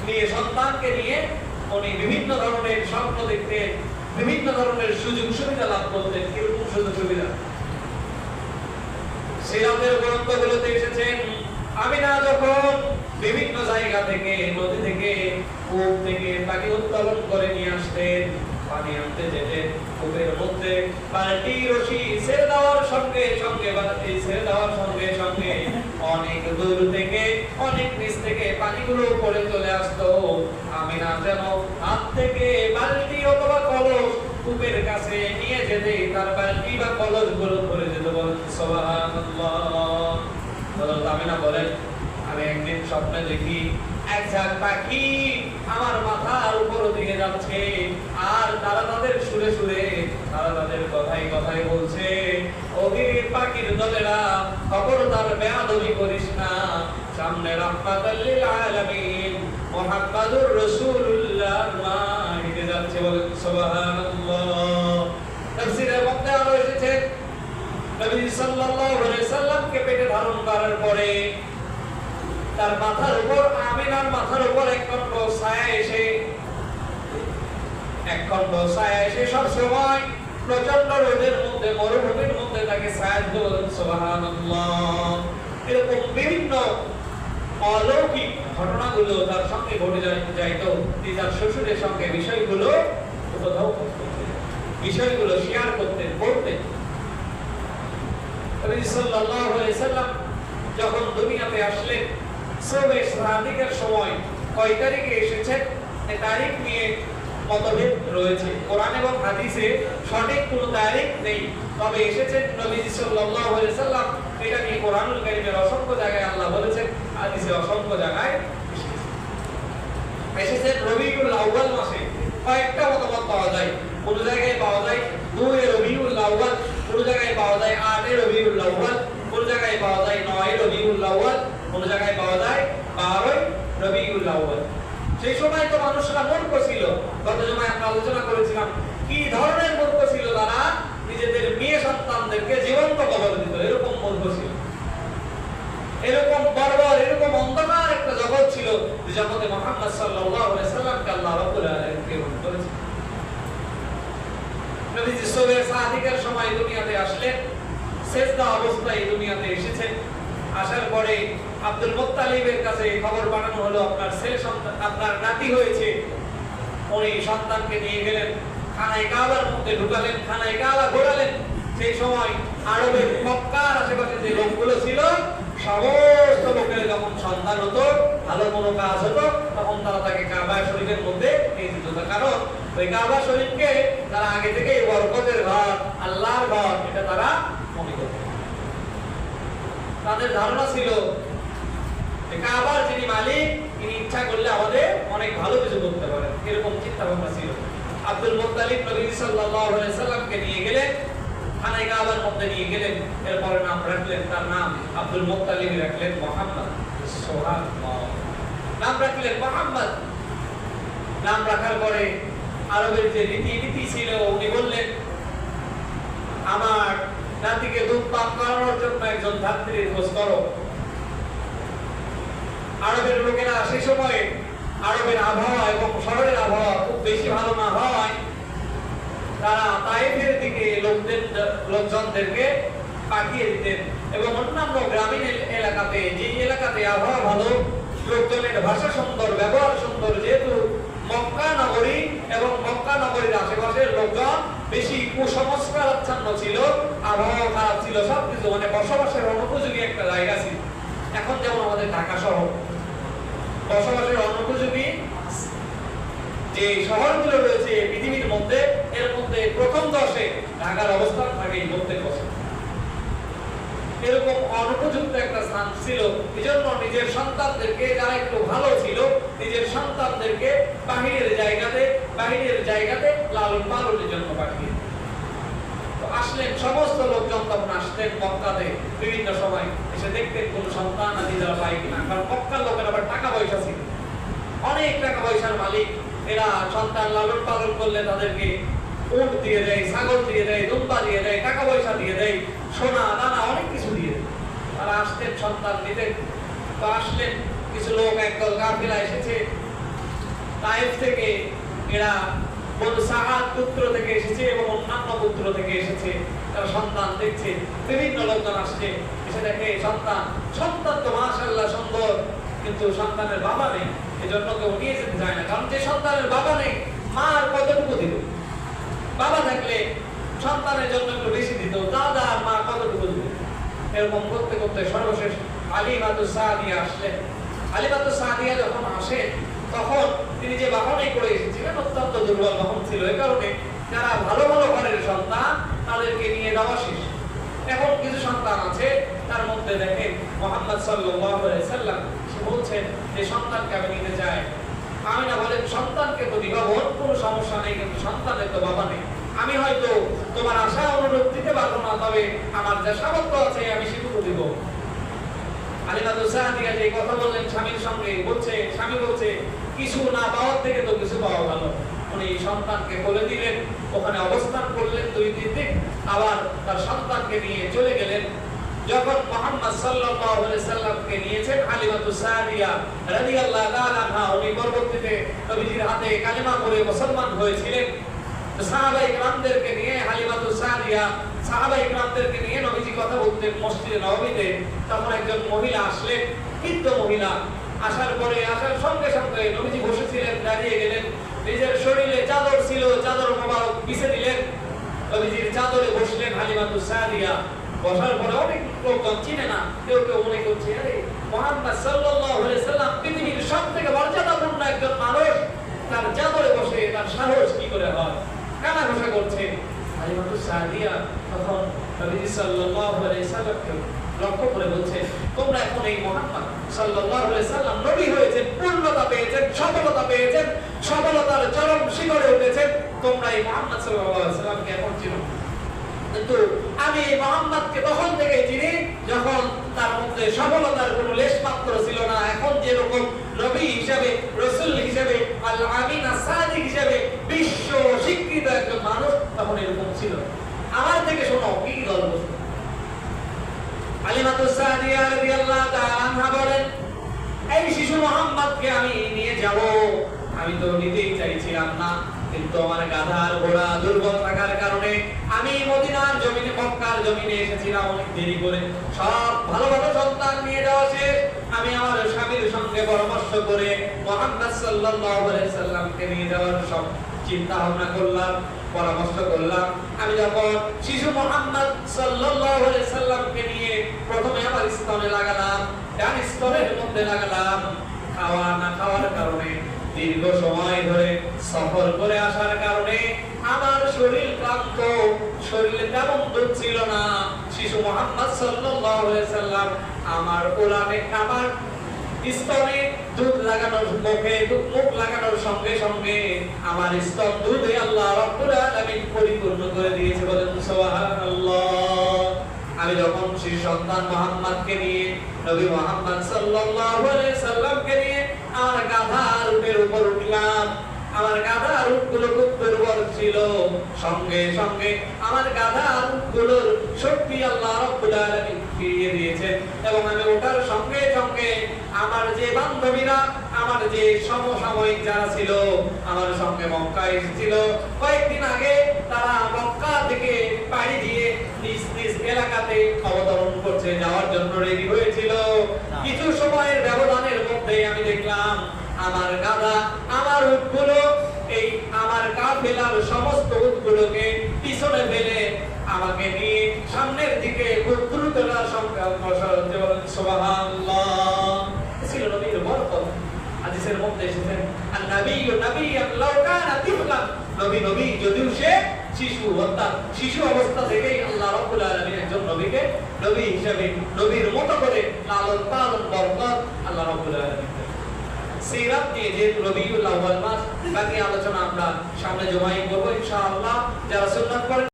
মেয়ে সন্তানকে নিয়ে উনি বিভিন্ন ধরনের স্বপ্ন দেখতেন, বিভিন্ন ধরনের সুযোগ সুবিধা লাভ করতেন। কিরকম সুযোগ সুবিধা? সিরাতের গ্রন্থগুলোতে এসেছেন, আমিনা যখন বিভিন্ন জায়গা থেকে, নদী থেকে, কূপ থেকে পানি উত্তোলন করে নিয়ে আসতেন, পানি আনতে যেতেন, কূপের মধ্যে বালতি রশি ছেড়ে দেওয়ার সঙ্গে সঙ্গে, বালতি ছেড়ে দেওয়ার সঙ্গে সঙ্গে অনেক দূর থেকে, অনেক নিচ থেকে পানিগুলো পড়ে চলে আসতো। আমিনা যেন হাত থেকে বালতি অথবা কলস কূপের কাছে নিয়ে যেতে তার বালতি বা কলস গুলো ভরে যেত। বলেন সুবহানাল্লাহ। হযরত আমিনা বলেন, আমি একদিন স্বপ্নে দেখি এক ঝাঁক পাখি আমার মাথার উপর দিকে যাচ্ছে, আর তারা তাদের সুরে সুরে, তারা তাদের কথাই কথাই বলছে, ওহে পাখির দলেরা, খবরদার বেয়াদবি করিস না, সামনে রাহমাতাল লিল আলামিন মুহাম্মাদুর রাসূলুল্লাহ মা হেঁটে যাচ্ছে। বলেন সুবহানাল্লাহ। তাফসীরের মধ্যে আরো এসেছে, নবী সাল্লাল্লাহু আলাইহি সাল্লামকে পেটে ধারণ করার পরে তার মাথার উপর, আমিনার মাথার উপর এক খণ্ড ছায়া এসে সব সময় প্রচন্ড রোদের মধ্যে, মরুভূমির মধ্যে তাকে ছায়া দিত। বলেন সুবহানাল্লাহ। এরকম বিভিন্ন অলৌকিক ঘটনাগুলো তার সঙ্গে ঘটে যাইতো। তিনি তার শ্বশুরের সঙ্গে বিষয়গুলো উপধাও করতেন, বিষয়গুলো শেয়ার করতেন, বলতেন। নবী সাল্লাল্লাহু আলাইহি সাল্লাম যখন দুনিয়াতে আসলেন, সবে সাদিকের সময় কয় তারিখে এসেছেন এই তারিখ নিয়ে মতভেদ রয়েছে। কোরআন এবং হাদিসে সঠিক কোনো তারিখ নেই, তবে এসেছেন নবী সাল্লাল্লাহু আলাইহি সাল্লাম, এটা নিয়ে কোরআনুল কারীমের অসংখ্য জায়গায় আল্লাহ বলেছেন, হাদিসে অসংখ্য জায়গায় এসেছেন রবিউল আউয়াল মাসে। কয়েকটা মতবাদ পাওয়া যায়, কোন জায়গায় পাওয়া যায় 2 রবিউল আউয়াল, কোন জায়গায় পাওয়া যায় 8 রবিউল আউয়াল, কোন জায়গায় পাওয়া যায় 9 রবিউল আউয়াল, কোন জায়গায় পাওয়া যায় 12 রবিউল আউয়াল। সেই সময় তো মানুষরা মূর্খ ছিল। গত জমায় আমরা আলোচনা করেছিলাম কি ধরনের মূর্খ ছিল তারা, নিজেদের মেয়ে সন্তানদেরকে জীবন্ত কবর দিত, এরকম মূর্খ ছিল। এরকম বর্বর, এরকম অন্ধকার একটা জগৎ ছিল যে জগতে মুহাম্মদ সাল্লাল্লাহু আলাইহি সাল্লামকে আল্লাহ রাব্বুল আলামিন প্রেরণ করেছেন। নবীজি সবে সাদিকের সময় দুনিয়াতে আসলেন, সেজদা অবস্থায় দুনিয়াতে এসেছেন। আসার পরে আব্দুল মুত্তালিবের কাছে খবর পাঠানো হলো, আপনার ছেলে সন্তান, আপনার নাতি হয়েছে। উনি সন্তানকে নিয়ে গেলেন, খানায়ে কাবার মধ্যে ঢুকালেন, খানায়ে কাবা ঘোরালেন। সেই সময় আরবের মক্কার আশেপাশে যে লোকগুলো ছিল, সমস্ত লোকের যখন সন্তান হতো, ভালো কোনো কাজ হতো, তখন তারা তাকে কাবা শরীফের মধ্যে নিয়ে যেত। কারণ ওই কাবা শরীফকে তারা আগে থেকে বরকতের ঘর, আল্লাহর ঘর, এটা তারা মনে করত। তাদের ধারণা ছিল যে কাবার যিনি মালিক, তিনি ইচ্ছা করলে আমাদের অনেক ভালো কিছু করতে পারেন, এরকম চিন্তা ভাবনা ছিল। আব্দুল মুত্তালিব নবী সাল্লাল্লাহু আলাইহি সাল্লামকে নিয়ে গেলেন, খানায়ে কাবার মধ্যে নিয়ে গেলেন। এরপরে নাম রাখলেন, তার নাম আব্দুল মুত্তালিব রাখলেন মুহাম্মদ। সুবহানাল্লাহ। নাম রাখলেন মুহাম্মদ। নাম রাখার পরে আরবের যে রীতি ছিল, উনি বললেন, আমার নাতিকে দুধ পান করানোর জন্য একজন ধাত্রীর খোঁজ করো। আরবের লোকেরা সেই সময়, আরবের আবহাওয়া এবং শহরের আবহাওয়া খুব বেশি ভালো না হয়, তারা তায়েফের দিকে লোকজনদেরকে পাঠিয়ে দিতেন, এবং অন্যান্য গ্রামীণ এলাকাতে, যে এলাকাতে আবহাওয়া ভালো, লোকজনের ভাষা সুন্দর, ব্যবহার সুন্দর, যেহেতু মক্কা নগরী এবং মক্কা নগরীর আশেপাশের লোকজন বেশি কুসংস্কারাচ্ছন্ন ছিল, আবহাওয়া খারাপ ছিল, সবকিছু মানে বসবাসের অনুপযোগী একটা জায়গা ছিল। এখন যেমন আমাদের ঢাকা শহর বসবাসের অনুপযোগী যে শহরগুলো রয়েছে পৃথিবীর মধ্যে, এর মধ্যে প্রথম 10-এ ঢাকার অবস্থান থাকে এই মধ্যে বসে। এরকম অনুপযুক্ত একটা স্থান ছিল। এজন্য নিজের সন্তানদেরকে, যারা একটু ভালো ছিল, নিজের সন্তানদেরকে বাহিরের জায়গাতে লালন পালনের জন্য পাঠিয়ে তো আসলেন। সমস্ত লোকজন তখন আসতেন মক্কাতে, বিভিন্ন সময় এসে দেখতেন কোন সন্তান আদি যারা পায় কিনা। কারণ মক্কার লোকের আবার টাকা পয়সা ছিল, অনেক টাকা পয়সার মালিক। এরা সন্তান লালন পালন করলে তাদেরকে উট দিয়ে দেয়, ছাগল দিয়ে দেয়, দুম্বা দিয়ে দেয়, টাকা পয়সা দিয়ে দেয়, সোনা দানা অনেক কিছু দিয়ে দেয়। তারা আসতেন সন্তান নিতে। তো আসলেন কিছু লোক, একদল কাফিলা এসেছে, তায়েফ থেকে এরা বনু সাআদ পুত্র থেকে এসেছে এবং অন্যান্য পুত্র থেকে এসেছে। তারা সন্তান দেখছে, বিভিন্ন লোকজন আসছে, এসে দেখে সন্তান তো মাশাআল্লাহ সুন্দর, কিন্তু সন্তানের বাবা নেই। এজন্য কেউ নিয়ে যেতে চায় না, কারণ যে সন্তানের বাবা নেই, মা আর কতটুকু দিল? বাবা থাকলে সন্তানের জন্য একটু বেশি দিত, দাদা আর মা কতটুকু দিল? এরকম করতে করতে সর্বশেষ হালিমাতুস সাদিয়া আসলেন। হালিমাতুস সাদিয়া যখন আসেন, তখন তিনি যে বাহনে করে এসেছিলেন অত্যন্ত দুর্বল বাহন ছিল। এই কারণে যারা ভালো ভালো ঘরের সন্তান তাদেরকে নিয়ে যাওয়া শেষ। এখন কিছু সন্তান আছে, তার মধ্যে দেখেন মুহাম্মদ সাল্লাল্লাহু আলাইহি সাল্লাম, সে বলছেন যে সন্তানকে আমি নিতে চাই। আমিনা বলেন, সন্তানকে তো দিবা বোন, কোনো সমস্যা নেই, কিন্তু সন্তানের তো বাবা নেই। আমি হয়তো তোমার আশা অনুরোধ দিতে পারবো না, তবে আমার যা সামর্থ্য আছে আমি সেটুকু দিব। হালিমাতুস সাদিয়া যে কথা বললেন স্বামীর সঙ্গে, স্বামী বলছে কিছু না পাওয়ার থেকে তো কিছু পাওয়া ভালো। উনি সন্তানকে বলে দিলেন, ওখানে অবস্থান করলেন 2-3 দিন, আবার তার সন্তানকে নিয়ে চলে গেলেন। যখন মুহাম্মদ সাল্লাল্লাহু আলাইহি সাল্লামকে নিয়েছেন হালিমাতুস সাদিয়া রাদিয়াল্লাহু তাআলা আনহা, উনি পরবর্তীতে নবীজির হাতে কালেমা পড়ে মুসলমান হয়েছিলেন। সাহাবায়ে কেরামদেরকে নিয়ে হালিমাতুস সাদিয়া সাহাবায়ে কেরামদেরকে নিয়ে নবীজি কথা বলতেন মসজিদে নববীতে। তখন একজন মহিলা আসলেন, বৃদ্ধ মহিলা। আসার সঙ্গে সঙ্গে নবীজি বসেছিলেন, দাঁড়িয়ে গেলেন, নিজের শরীরে চাদর ছিল, চাদর মোবারক বিছে দিলেন, নবীজির চাদরে বসলেন হালিমাতুস সাদিয়া। বসার পরে অনেক লোকজন চিনে না, কেউ কেউ মনে করছে আরে মুহাম্মদ সাল্লাল্লাহু আলাইহি সাল্লাম পৃথিবীর সবথেকে মর্যাদাপূর্ণ একজন মানুষ, তার চাদরে বসে তার সাহস কি করে হয়? কানা ঘোষা করছে। হালিমাতুস সাদিয়া তখন নবী সাল্লাল্লাহু আলাইহি সাল্লামকে লক্ষ্য করে বলছে, তোমরা এখন এই মুহাম্মদ সাল্লাল্লাহু আলাইহি সাল্লাম নবী হয়েছেন, পূর্ণতা পেয়েছেন, সফলতা পেয়েছেন, সফলতার চরম শিখরে উঠেছেন, তোমরা এই মুহাম্মদ সাল্লাল্লাহু আলাইহি সাল্লামকে এখন চিনো। কিন্তু আমি এই মুহাম্মদকে তখন থেকে চিনি যখন তার মধ্যে সফলতার কোনো লেশ মাত্র ছিল না। এখন যেরকম নবী হিসেবে, রাসূল হিসেবে, আল আমিন আস-সাদিক হিসেবে বিশ্ব স্বীকৃত একজন মানুষ তখন এরকম ছিল। আমার থেকে শোনো কি গল্প। হালিমাতুস সাদিয়া রাদিয়াল্লাহু তাআলা আনহা বলেন, এই শিশু মুহাম্মদকে আমি নিয়ে যাব, আমি তো নিতেই চাইছিলাম না, কিন্তু আমার গাধার ঘোড়া দুর্বল থাকার কারণে আমি মদিনার জমিনে, মক্কার জমিনে এসেছিলাম অনেক দেরি করে। সব ভালো ভালো সন্তান নিয়ে যাওয়া শেষ, আমি আমার স্বামীর সঙ্গে পরামর্শ করে মুহাম্মদ সাল্লাল্লাহু আলাইহি সাল্লামকে নিয়ে যাওয়ার সব চিন্তা ভাবনা করলাম, পরামর্শ করলাম। আমি যখন শিশু মুহাম্মদ সাল্লাল্লাহু আলাইহি সাল্লামকে নিয়ে প্রথমে আমার স্তনে লাগালাম, ডান স্তনের মধ্যে লাগালাম, খাওয়া না খাওয়ার কারণে দীর্ঘ সময় ধরে সফর করে আসার কারণে আমার শরীর ক্লান্ত, শরীরে তেমন দুধ ছিল না। শিশু মুহাম্মদ সাল্লাল্লাহু আলাইহি সাল্লাম আমার কোলানে, আমার স্তনে দুধ লাগানোর মুখ লাগানোর সঙ্গে সঙ্গে আমার স্তন দুধে আল্লাহ রাব্বুল আলামিন পরিপূর্ণ করে দিয়েছে। বলেন সুবহানাল্লাহ। আমি যখন শিশু সন্তান মুহাম্মদকে নিয়ে, নবী মুহাম্মদ সাল্লাল্লাহু আলাইহি সাল্লামকে নিয়ে আমার গাধার উটের উপর উঠলাম, আমার গাধার উটগুলো খুব দুর্বল ছিল, সঙ্গে সঙ্গে আমার গাধার উটগুলোর শক্তি আল্লাহ রাব্বুল আলামিন ফিরিয়ে দিয়েছেন। এবং আমি ওঠার সঙ্গে সঙ্গে আমার যে বান্ধবীরা, আমার যে সমসাময়িক যারা ছিল আমার সঙ্গে মক্কায় এসেছিল, কয়েকদিন আগে তারা মক্কা থেকে পাড়ি দিয়ে নিজ নিজ এলাকাতে অবতরণ করছে, যাওয়ার জন্য রেডি হয়েছিল। কিছু সময়ের ব্যবধানের মধ্যে আমি দেখলাম আমার গাধা, আমার উটগুলো, এই আমার কাফেলার সমস্ত উটগুলোকে পিছনে ফেলে আমাকে নিয়ে সামনের দিকে খুব দ্রুততার সঙ্গে অগ্রসর হতে। বলেন সুবহানাল্লাহ। ছিল নবীর বরকত। হাদিসের মধ্যে এসেছে আন-নাবিয়্যু নাবিয়্যান লাউ কানা তিফলান, নবী যদিও সে শিশু, অর্থাৎ শিশু অবস্থা থেকেই আল্লাহ রাব্বুল আলামিন একজন নবীকে নবী হিসেবে নবীর মতো করে লালন পালন বরকত আল্লাহ রাব্বুল আলামিন। সিরাত নিয়ে যেহেতু রবিউল আউয়াল মাস, বাকি আলোচনা আমরা সামনে জমাই করব ইনশাআল্লাহ। যারা সুন্নাত পড়েন